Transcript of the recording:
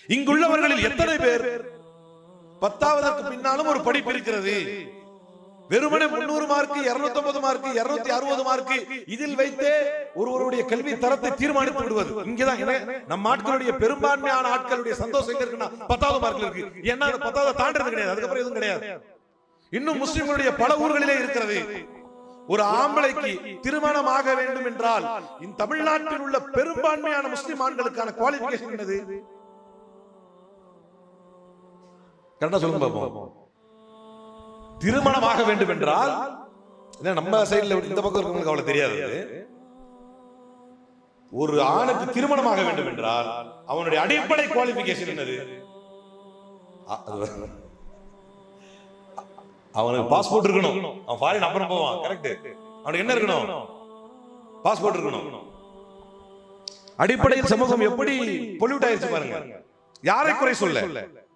இங்குள்ளவர்களில் எத்தனை பேர் 10வது பின்னாலும் ஒரு படிப்பு இருக்கிறது? வெறுமனே 300 மார்க், 250 மார்க், 260 மார்க் இதில் வைத்தே ஒருவருடைய கல்வி தரத்தை தீர்மானித்து விடுவது. இங்கதான் நம் ஆட்களுடைய பெரும்பான்மையான ஆட்களுடைய சந்தோஷம் இருக்குன்னா 10வது மார்க்ல இருக்கு. ஏன்னா 10வது தாண்டறது கிடையாது, அதுக்கப்புறம் எதுவும் கிடையாது. இன்னும் முஸ்லிம்களுடைய பல ஊர்களிலே இருக்கிறது. ஒரு ஆம்பளைக்கு திருமணம் ஆக வேண்டும் என்றால் இந்த தமிழ்நாட்டில் உள்ள பெரும்பான்மையான முஸ்லிம் ஆண்களுக்கான குவாலிஃபிகேஷன் என்னது? கரெக்டா சொல்லுங்க பாப்போம். திருமணமாக வேண்டும் என்றால் நம்ம சைடுல இந்த பக்கம் இருக்கவங்களுக்கு அவ்வளவு தெரியாது. ஒரு ஆணுக்கு திருமணமாக வேண்டும் என்றால் அவனுடைய அடிப்படை குவாலிஃபிகேஷன் என்னது? அவனுக்கு பாஸ்போர்ட் இருக்கணும். அவன் ஃபாரின் அப்புறம் போவான். கரெக்ட். அவனுக்கு என்ன இருக்கணும்? பாஸ்போர்ட் இருக்கணும். அடிப்படையில் சமூகம் எப்படி பொல்யூட் ஆயிருச்சு பாருங்க. யாரை குறை சொல்ல?